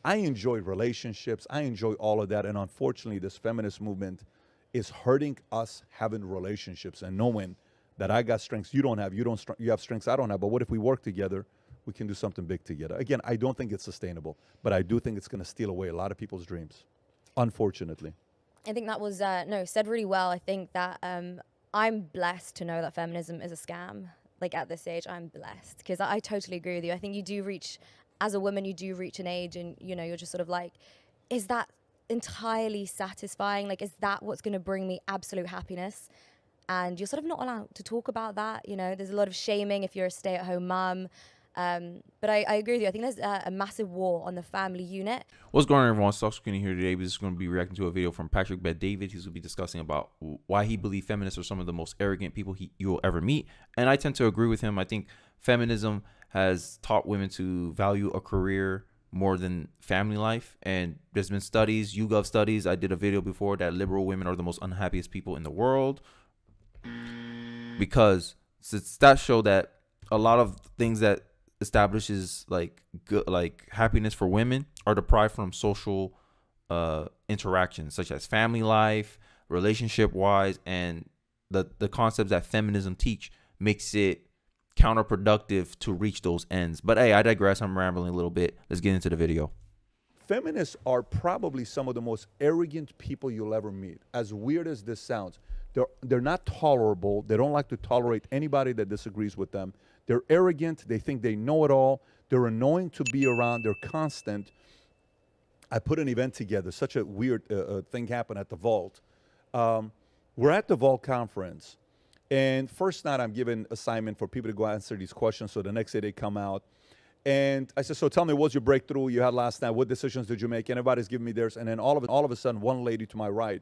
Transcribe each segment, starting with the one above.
I enjoy relationships. I enjoy all of that. And unfortunately, this feminist movement is hurting us having relationships and knowing that I got strengths you don't have. You have strengths I don't have. But what if we work together? We can do something big together. Again, I don't think it's sustainable, but I do think it's going to steal away a lot of people's dreams, unfortunately. I think that was no said really well. I think that I'm blessed to know that feminism is a scam. Like at this age, I'm blessed because I totally agree with you. I think you do reach, as a woman, you do reach an age, and you know you're just sort of like, is that entirely satisfying? Like, is that what's going to bring me absolute happiness? And you're sort of not allowed to talk about that. You know, there's a lot of shaming if you're a stay-at-home mum. But I agree with you. I think there's a massive war on the family unit. What's going on, everyone? Soft Screening here today. We're just going to be reacting to a video from Patrick Bet-David. He's going to be discussing about why he believes feminists are some of the most arrogant people you will ever meet. And I tend to agree with him. I think feminism has taught women to value a career more than family life. And there's been studies, YouGov studies. I did a video before that liberal women are the most unhappiest people in the world. Because stats show that a lot of things that establishes like happiness for women are deprived from social interactions such as family life, relationship wise, and the concepts that feminism teach makes it counterproductive to reach those ends. But hey, I digress. I'm rambling a little bit. Let's get into the video. Feminists are probably some of the most arrogant people you'll ever meet. As weird as this sounds, they're not tolerable. They don't like to tolerate anybody that disagrees with them. They're arrogant. They think they know it all. They're annoying to be around. They're constant. I put an event together. Such a weird thing happened at the Vault. We're at the Vault conference. And first night, I'm given assignment for people to go answer these questions. So the next day, they come out. And I said, so tell me, what's your breakthrough you had last night? What decisions did you make? And everybody's giving me theirs. And then all of a sudden, one lady to my right,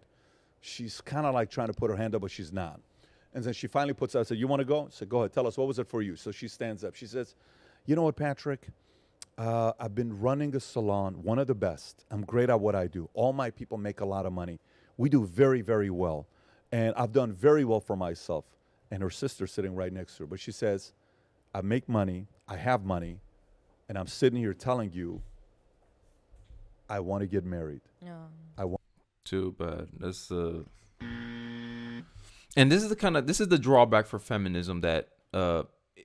she's kind of like trying to put her hand up, but she's not. And then she finally puts out, I said, you want to go? I said, go ahead, tell us, what was it for you? So she stands up. She says, you know what, Patrick? I've been running a salon, one of the best. I'm great at what I do. All my people make a lot of money. We do very, very well. And I've done very well for myself. And her sister's sitting right next to her. But she says, I make money, I have money, and I'm sitting here telling you, I want to get married. No. I want. Too bad. That's and this is the drawback for feminism that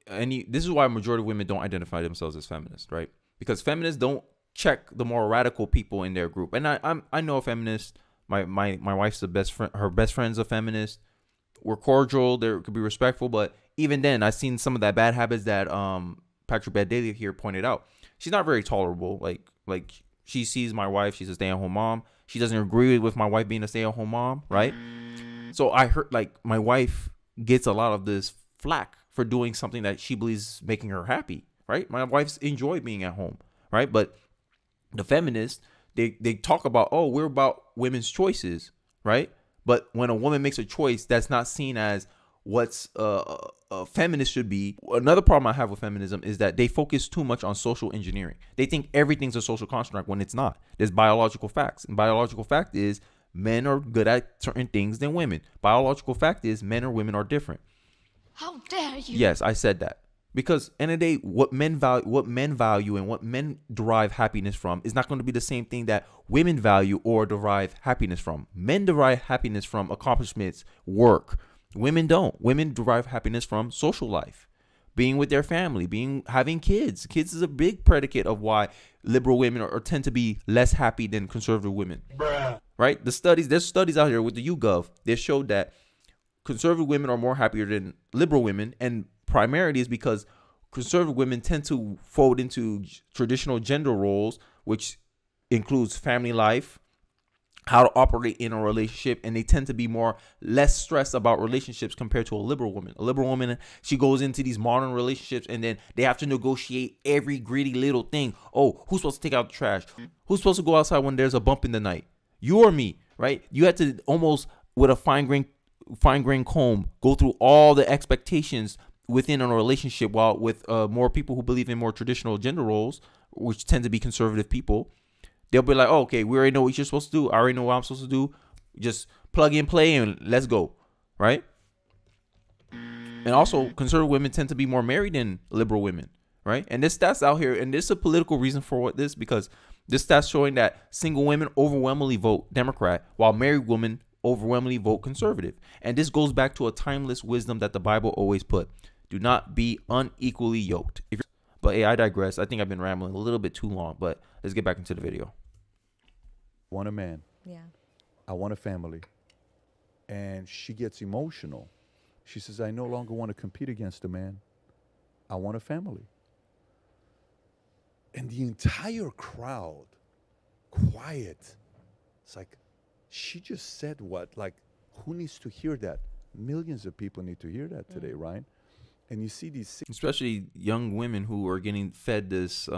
this is why a majority of women don't identify themselves as feminists, right? Because feminists don't check the more radical people in their group. And I know a feminist. My wife's her best friend's a feminist. We're cordial. There could be respectful, but even then, I've seen some of that bad habits that Patrick Bet-David here pointed out. She's not very tolerable. Like she sees my wife. She's a stay-at-home mom. She doesn't agree with my wife being a stay-at-home mom, right? So I heard like my wife gets a lot of this flack for doing something that she believes making her happy, right? My wife's enjoy being at home, right? But the feminists, they talk about, oh, we're about women's choices, right? But when a woman makes a choice, that's not seen as what's a feminist should be. Another problem I have with feminism is that they focus too much on social engineering. They think everything's a social construct when it's not. There's biological facts. And biological fact is men are good at certain things than women. Biological fact is men or women are different. How dare you? Yes, I said that. Because end of the day, what men value and what men derive happiness from is not going to be the same thing that women value or derive happiness from. Men derive happiness from accomplishments, work. Women don't. Women derive happiness from social life, being with their family, having kids. Kids is a big predicate of why liberal women tend to be less happy than conservative women. Bruh. Right? There's studies out here with the YouGov. They showed that conservative women are more happier than liberal women, and primarily is because conservative women tend to fold into traditional gender roles, which includes family life, how to operate in a relationship, and they tend to be less stressed about relationships compared to a liberal woman. A liberal woman, she goes into these modern relationships and then they have to negotiate every greedy little thing. Oh, who's supposed to take out the trash? Who's supposed to go outside when there's a bump in the night? You or me, right? You had to almost with a fine grain comb go through all the expectations within a relationship, while with more people who believe in more traditional gender roles, which tend to be conservative people, they'll be like, oh, okay, we already know what you're supposed to do. I already know what I'm supposed to do. Just plug and play and let's go, right? And also, conservative women tend to be more married than liberal women, right? And this stats out here, and there's a political reason for this, because This stats showing that single women overwhelmingly vote Democrat, while married women overwhelmingly vote conservative. And this goes back to a timeless wisdom that the Bible always put: do not be unequally yoked. But hey, I digress. I think I've been rambling a little bit too long, but let's get back into the video. I want a man. Yeah. I want a family. And she gets emotional. She says, I no longer want to compete against a man. I want a family. And the entire crowd, quiet. It's like, she just said what? Like, who needs to hear that? Millions of people need to hear that today, right? And you see these... Especially young women who are getting fed this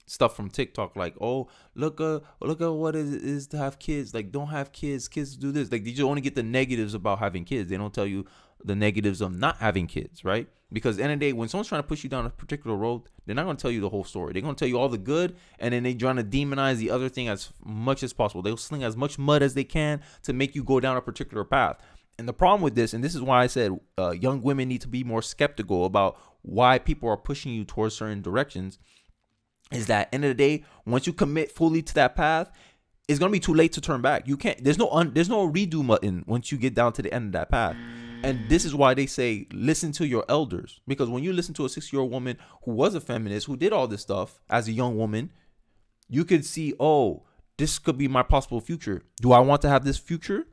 stuff from TikTok, like, oh, look at what it is to have kids. Like, don't have kids. Kids do this. Like, they just only get the negatives about having kids. They don't tell you the negatives of not having kids, right? Because at the end of the day, when someone's trying to push you down a particular road, they're not going to tell you the whole story. They're going to tell you all the good, and then they're trying to demonize the other thing as much as possible. They'll sling as much mud as they can to make you go down a particular path. And the problem with this, and this is why I said young women need to be more skeptical about why people are pushing you towards certain directions, is that at the end of the day, once you commit fully to that path, it's going to be too late to turn back. You can't, there's no redo button once you get down to the end of that path. And this is why they say, listen to your elders. Because when you listen to a 60-year-old woman who was a feminist, who did all this stuff as a young woman, you could see, oh, this could be my possible future. Do I want to have this future?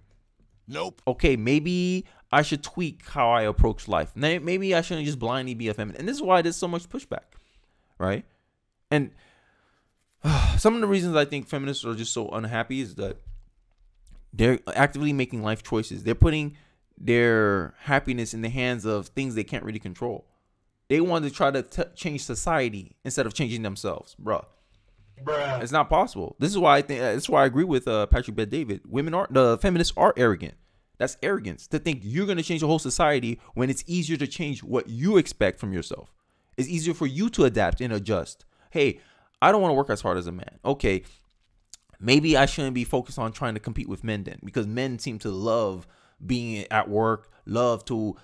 Nope. Okay, maybe I should tweak how I approach life. Maybe I shouldn't just blindly be a feminist. And this is why there's so much pushback, right? And some of the reasons I think feminists are just so unhappy is that they're actively making life choices. They're putting their happiness in the hands of things they can't really control. They want to try to change society instead of changing themselves, bruh. It's not possible. This is why I think. That's why I agree with Patrick Bet-David. The feminists are arrogant. That's arrogance to think you're going to change the whole society when it's easier to change what you expect from yourself. It's easier for you to adapt and adjust. Hey, I don't want to work as hard as a man. Okay, maybe I shouldn't be focused on trying to compete with men then, because men seem to love being at work, love to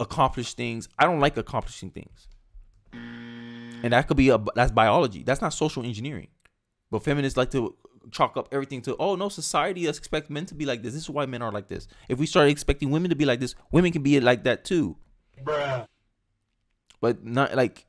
accomplish things. I don't like accomplishing things. And that could be that's biology. That's not social engineering. But feminists like to chalk up everything to, oh no, society expects men to be like this. This is why men are like this. If we start expecting women to be like this, women can be like that too. Bruh. But not like,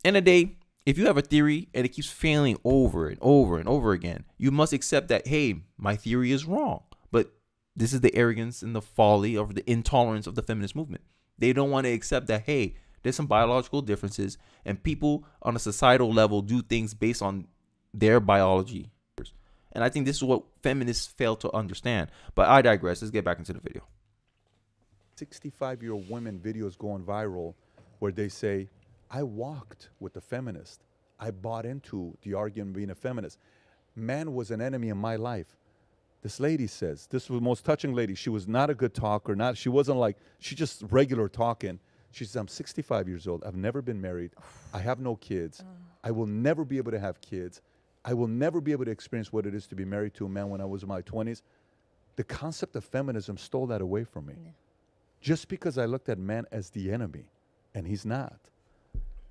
end of the day, if you have a theory and it keeps failing over and over and over again, you must accept that, hey, my theory is wrong. But this is the arrogance and the folly or the intolerance of the feminist movement. They don't want to accept that, hey, there's some biological differences and people on a societal level do things based on their biology. And I think this is what feminists fail to understand. But I digress. Let's get back into the video. 65-year-old women videos going viral where they say, I walked with a feminist. I bought into the argument of being a feminist. Man was an enemy in my life. This lady says, this was the most touching lady. She was not a good talker. She wasn't like, she just regular talking. She says, I'm 65 years old. I've never been married. I have no kids. I will never be able to have kids. I will never be able to experience what it is to be married to a man when I was in my 20s. The concept of feminism stole that away from me. Yeah. Just because I looked at man as the enemy, and he's not.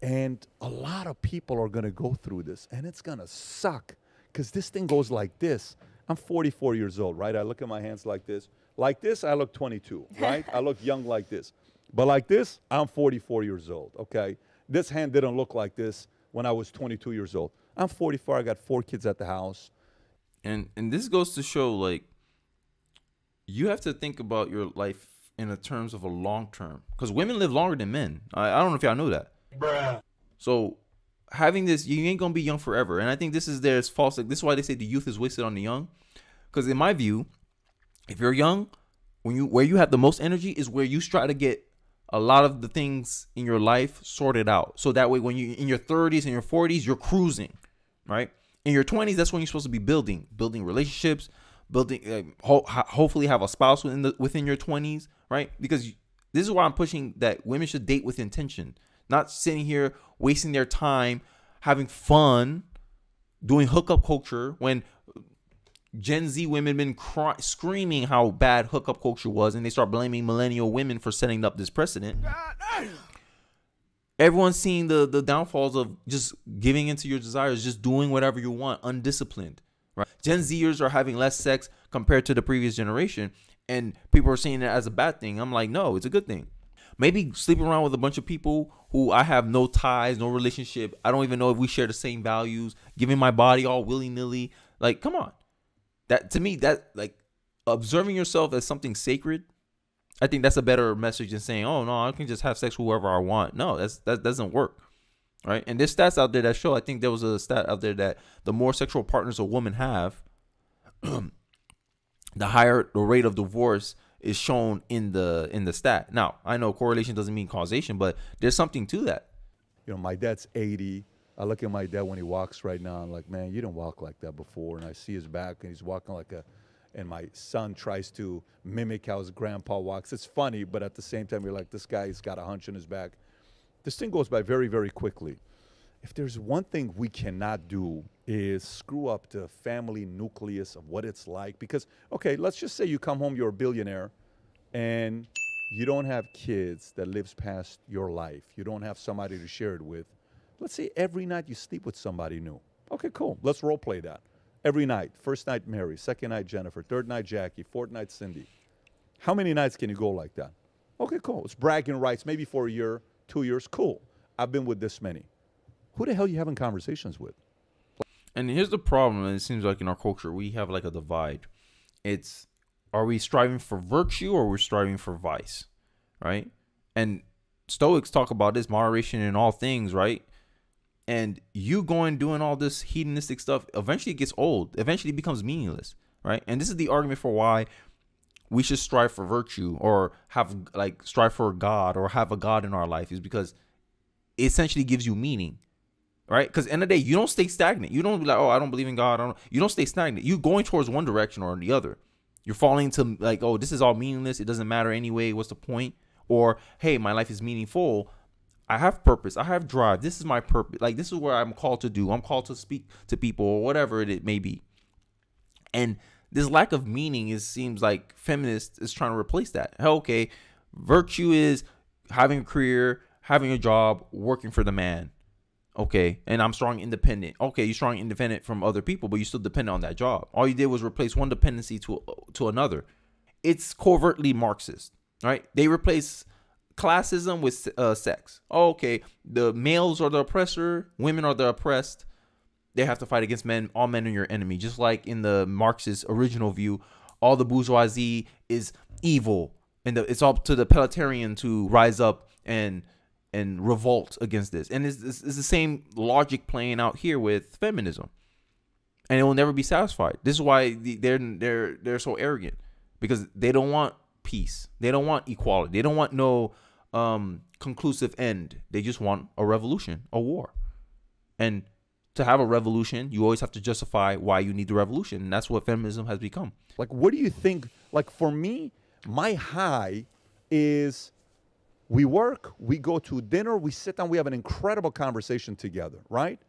And a lot of people are going to go through this, and it's going to suck because this thing goes like this. I'm 44 years old, right? I look at my hands like this. Like this, I look 22, right? I look young like this. But like this, I'm 44 years old, okay? This hand didn't look like this when I was 22 years old. I'm 44. I got 4 kids at the house. And this goes to show, like, you have to think about your life in the terms of a long term. Because women live longer than men. I don't know if y'all know that. Bruh. So having this, you ain't going to be young forever. And I think this is there's false. Like, this is why they say the youth is wasted on the young. Because in my view, if you're young, where you have the most energy is where you try to get a lot of the things in your life sorted out. So that way, when you're in your 30s and your 40s, you're cruising, right? In your 20s, that's when you're supposed to be building relationships, hopefully have a spouse within your 20s, right? Because this is why I'm pushing that women should date with intention, not sitting here wasting their time having fun, doing hookup culture when Gen Z women been screaming how bad hookup culture was, and they start blaming millennial women for setting up this precedent. Everyone's seeing the downfalls of just giving into your desires, just doing whatever you want, undisciplined, right? Gen Zers are having less sex compared to the previous generation, and people are seeing it as a bad thing. I'm like, no, it's a good thing. Maybe sleeping around with a bunch of people who I have no ties, no relationship. I don't even know if we share the same values, giving my body all willy-nilly. Like, come on. That, to me, that, like, observing yourself as something sacred, I think that's a better message than saying, oh, no, I can just have sex with whoever I want. No, that doesn't work, right? And there's stats out there that show, I think there was a stat out there that the more sexual partners a woman have, the higher the rate of divorce is shown in the stat. Now, I know correlation doesn't mean causation, but there's something to that. You know, my dad's 80. I look at my dad when he walks right now. I'm like, man, you didn't walk like that before. And I see his back, and he's walking like a, and my son tries to mimic how his grandpa walks. It's funny, but at the same time, you're like, this guy's got a hunch in his back. This thing goes by very, very quickly. If there's one thing we cannot do is screw up the family nucleus of what it's like. Because, okay, let's just say you come home, you're a billionaire, and you don't have kids that lives past your life. You don't have somebody to share it with. Let's say every night you sleep with somebody new. Okay, cool. Let's role play that. Every night. First night, Mary. Second night, Jennifer. Third night, Jackie. Fourth night, Cindy. How many nights can you go like that? Okay, cool. It's bragging rights. Maybe for a year, 2 years. Cool. I've been with this many. Who the hell are you having conversations with? And here's the problem. And it seems like in our culture, we have like a divide. It's, are we striving for virtue or we're striving for vice, right? And Stoics talk about this, moderation in all things, right? And you doing all this hedonistic stuff, eventually it gets old. Eventually it becomes meaningless, right? And this is the argument for why we should strive for virtue or have like strive for God or have a God in our life, is because it essentially gives you meaning, right? Because at the end of the day, you don't stay stagnant. You don't be like, oh, I don't believe in God. You don't stay stagnant. You're going towards one direction or the other. You're falling into like, oh, this is all meaningless. It doesn't matter anyway. What's the point? Or, hey, my life is meaningful. I have purpose. I have drive. This is my purpose. Like, this is what I'm called to do. I'm called to speak to people or whatever it may be. And this lack of meaning seems like feminists is trying to replace that. Hell, okay, virtue is having a career, having a job, working for the man. Okay, and I'm strong independent. Okay, you're strong independent from other people, but you still depend on that job. All you did was replace one dependency to another. It's covertly Marxist, right? They replace classism with sex. Oh, okay, the males are the oppressor, women are the oppressed. They have to fight against men. All men are your enemy. Just like in the Marxist original view, all the bourgeoisie is evil, and it's up to the proletarian to rise up and revolt against this. And it's the same logic playing out here with feminism, and it will never be satisfied. This is why they're so arrogant, because they don't want peace. They don't want equality. They don't want no conclusive end. They just want a revolution, a war. And to have a revolution, you always have to justify why you need the revolution. And that's what feminism has become. Like, what do you think? Like, for me, my high is we work, we go to dinner, we sit down, we have an incredible conversation together, right?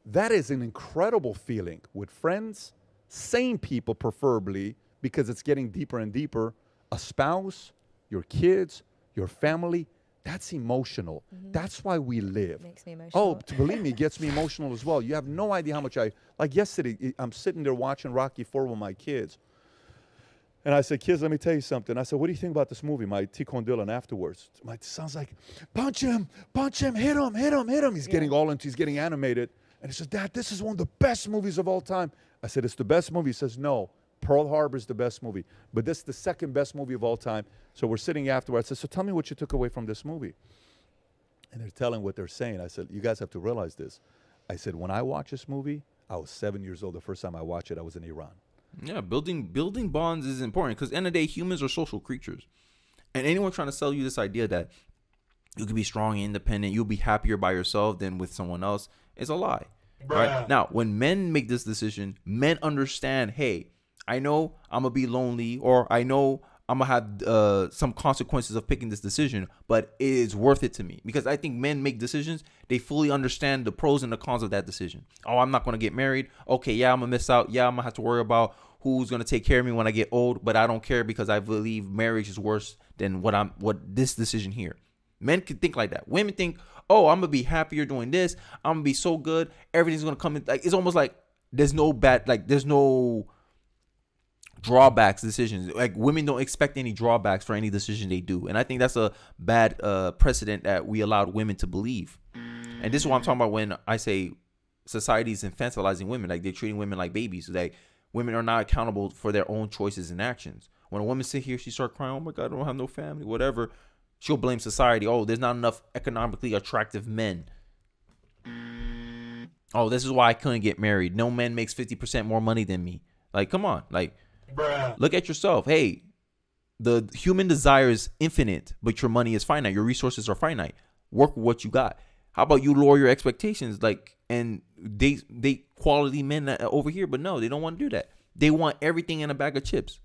That is an incredible feeling with friends, sane people preferably, because it's getting deeper and deeper. A spouse, your kids, your family, that's emotional. Mm-hmm. That's why we live. Makes me emotional. Oh, believe me, it gets me emotional as well. You have no idea how much like yesterday, I'm sitting there watching Rocky IV with my kids. And I said, kids, let me tell you something. I said, what do you think about this movie? My T. Condillan afterwards. My son's like, punch him, hit him. He's getting he's getting animated. And he says, Dad, this is one of the best movies of all time. I said, it's the best movie. He says, no, Pearl Harbor is the best movie. But this is the second best movie of all time. So we're sitting afterwards. I said, so tell me what you took away from this movie. And they're telling what they're saying. I said, you guys have to realize this. I said, when I watched this movie, I was 7 years old. The first time I watched it, I was in Iran. Yeah, building bonds is important, because at the end of the day, humans are social creatures. And anyone trying to sell you this idea that you can be strong and independent, you'll be happier by yourself than with someone else, is a lie. Right? Now, when men make this decision, men understand, hey, I know I'm going to be lonely, or I know I'm going to have some consequences of picking this decision, but it is worth it to me. Because I think men make decisions, they fully understand the pros and the cons of that decision. Oh, I'm not going to get married. Okay, yeah, I'm going to miss out. Yeah, I'm going to have to worry about who's going to take care of me when I get old, but I don't care, because I believe marriage is worse than what this decision here. Men can think like that. Women think, oh, I'm gonna be happier doing this. I'm gonna be so good. Everything's gonna come in. Like, it's almost like there's no drawbacks decisions. Like, women don't expect any drawbacks for any decision they do, and I think that's a bad precedent that we allowed women to believe. And this is what I'm talking about when I say society's infantilizing women. Like, they're treating women like babies. Like, women are not accountable for their own choices and actions. When a woman sit here, she start crying, oh my God, I don't have no family, whatever, she'll blame society. Oh, there's not enough economically attractive men. Oh, this is why I couldn't get married. No man makes 50% more money than me. Like, come on. Like, bruh, look at yourself. Hey, the human desire is infinite, but your money is finite. Your resources are finite. Work with what you got. How about you lower your expectations? Like, and date quality men over here, but no, they don't want to do that. They want everything in a bag of chips.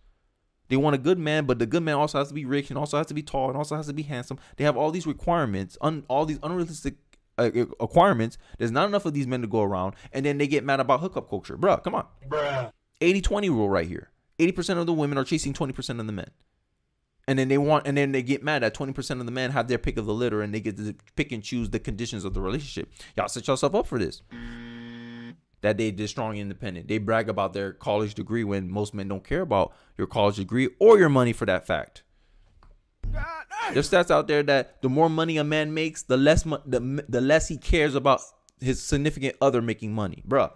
They want a good man, but the good man also has to be rich and also has to be tall and also has to be handsome. They have all these requirements, all these unrealistic requirements. There's not enough of these men to go around, and then they get mad about hookup culture. Bruh, come on. Bruh. 80-20 rule right here. 80% of the women are chasing 20% of the men. And then they get mad that 20% of the men have their pick of the litter, and they get to pick and choose the conditions of the relationship. Y'all set yourself up for this. That they're strong and independent. They brag about their college degree when most men don't care about your college degree or your money for that fact. There's stats out there that the more money a man makes, the less he cares about his significant other making money. Bruh.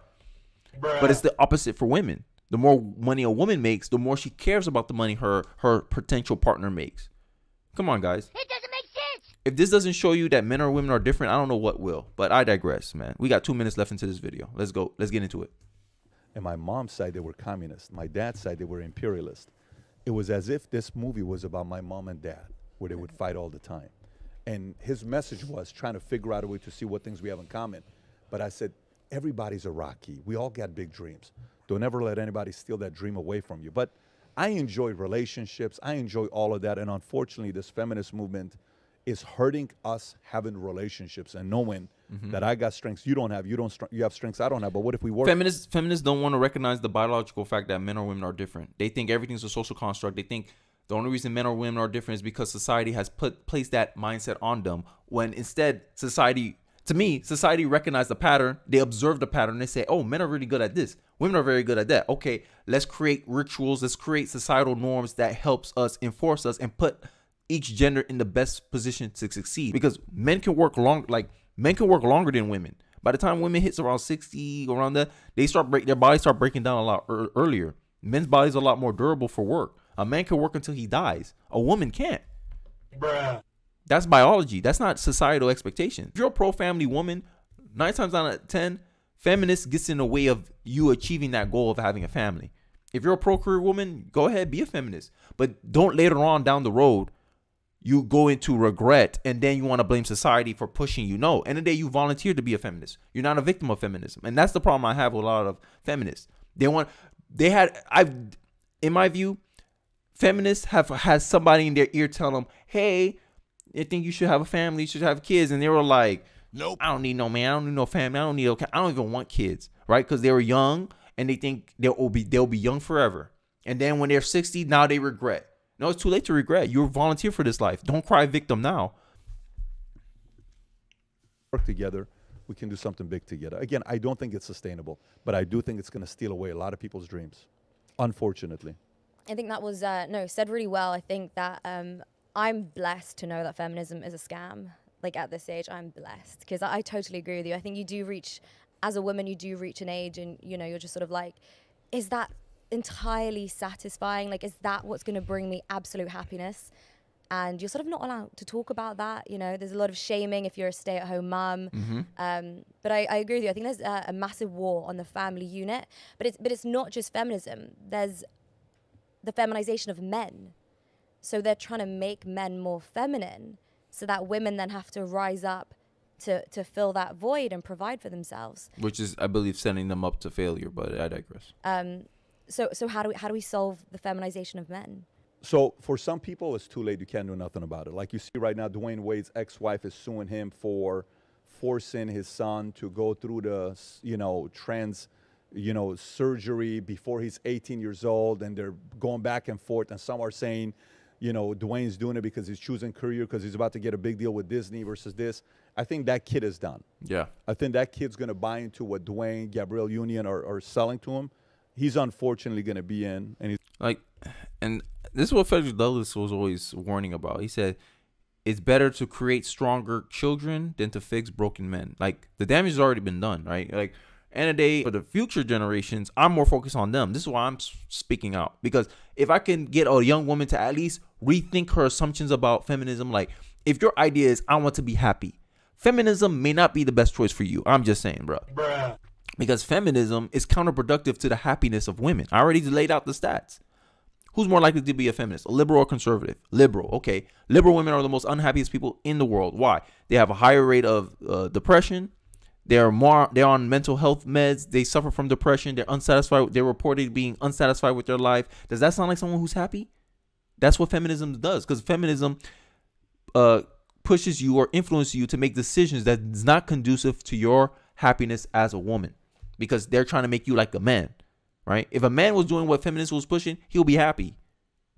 But it's the opposite for women. The more money a woman makes, the more she cares about the money her potential partner makes. Come on, guys. It doesn't make sense. If this doesn't show you that men or women are different, I don't know what will. But I digress, man. We got 2 minutes left into this video. Let's go. Let's get into it. And my mom's side, they were communists. My dad's side, they were imperialists. It was as if this movie was about my mom and dad, where they would fight all the time. And his message was trying to figure out a way to see what things we have in common. But I said, everybody's a Rocky. We all got big dreams. Don't ever let anybody steal that dream away from you. But I enjoy relationships. I enjoy all of that. And unfortunately, this feminist movement is hurting us having relationships and knowing that I got strengths you don't have. You have strengths I don't have. But what if we work? Feminists don't want to recognize the biological fact that men or women are different. They think everything's a social construct. They think the only reason men or women are different is because society has placed that mindset on them. When instead, society recognized the pattern. They observe the pattern. They say, oh, men are really good at this. Women are very good at that. Okay, let's create rituals. Let's create societal norms that helps us, enforce us, and put each gender in the best position to succeed. Because men can work longer than women. By the time women hits around 60, around that, their bodies start breaking down a lot earlier. Men's bodies are a lot more durable for work. A man can work until he dies. A woman can't. Bruh. That's biology. That's not societal expectation. If you're a pro-family woman, 9 times out of 10, feminist gets in the way of you achieving that goal of having a family. If you're a pro-career woman, go ahead, be a feminist. But don't later on down the road, you go into regret and then you want to blame society for pushing you. No, end of the day, you volunteered to be a feminist. You're not a victim of feminism. And that's the problem I have with a lot of feminists. In my view, feminists has somebody in their ear telling them, hey, I think you should have a family, you should have kids. And they were like, nope, I don't need no man, I don't need no family, I don't even want kids, right? Because they were young and they think they'll be young forever. And then when they're 60, now they regret. No, it's too late to regret. You're volunteer for this life. Don't cry victim now. Work together, we can do something big together. Again, I don't think it's sustainable, but I do think it's going to steal away a lot of people's dreams, unfortunately. I think that was said really well. I think that I'm blessed to know that feminism is a scam. Like, at this age, I'm blessed because I totally agree with you. I think you do reach, as a woman, you do reach an age and, you know, you're just sort of like, is that entirely satisfying? Like, is that what's going to bring me absolute happiness? And you're sort of not allowed to talk about that. You know, there's a lot of shaming if you're a stay-at-home mum. But I agree with you. I think there's a massive war on the family unit. But it's not just feminism. There's the feminization of men. So they're trying to make men more feminine so that women then have to rise up to fill that void and provide for themselves. Which is, I believe, setting them up to failure, but I digress. So how do we solve the feminization of men? So for some people, it's too late. You can't do nothing about it. Like you see right now, Dwayne Wade's ex-wife is suing him for forcing his son to go through the, trans, surgery before he's 18 years old. And they're going back and forth. And some are saying, Dwayne's doing it because he's choosing career because he's about to get a big deal with Disney versus this. I think that kid is done. Yeah. I think that kid's going to buy into what Dwayne, Gabrielle Union are selling to him. He's unfortunately going to be in. And he's Like, and this is what Frederick Douglass was always warning about. He said, it's better to create stronger children than to fix broken men. Like, the damage has already been done, right? Like, end of the day, for the future generations, I'm more focused on them. This is why I'm speaking out. Because if I can get a young woman to at least rethink her assumptions about feminism, like, if your idea is, I want to be happy, feminism may not be the best choice for you. I'm just saying, bro. Because feminism is counterproductive to the happiness of women. I already laid out the stats. Who's more likely to be a feminist, a liberal or conservative? Liberal, okay. Liberal women are the most unhappiest people in the world. Why? They have a higher rate of depression. They're on mental health meds. They suffer from depression. They're unsatisfied. They're reported being unsatisfied with their life. Does that sound like someone who's happy? That's what feminism does. Because feminism pushes you or influences you to make decisions that is not conducive to your happiness as a woman. Because they're trying to make you like a man. Right? If a man was doing what feminism was pushing, he'll be happy.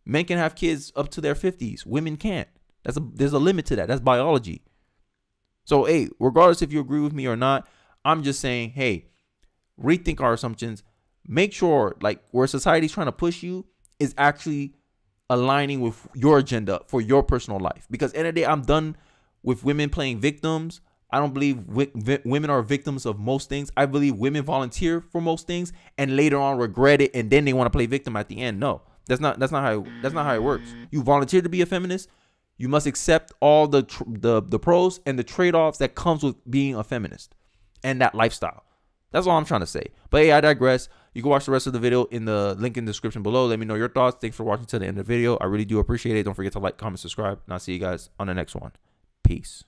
Men can have kids up to their 50s. Women can't. There's a limit to that. That's biology. So, hey, regardless if you agree with me or not, I'm just saying, hey, rethink our assumptions. Make sure, like, where society's trying to push you is actually aligning with your agenda for your personal life. Because at the end of the day, I'm done with women playing victims. I don't believe women are victims of most things. I believe women volunteer for most things and later on regret it, and then they want to play victim at the end. No, that's not how it works. You volunteer to be a feminist. You must accept all the pros and the trade-offs that comes with being a feminist and that lifestyle. That's all I'm trying to say. But hey, I digress. You can watch the rest of the video in the link in the description below. Let me know your thoughts. Thanks for watching to the end of the video. I really do appreciate it. Don't forget to like, comment, subscribe, and I'll see you guys on the next one. Peace.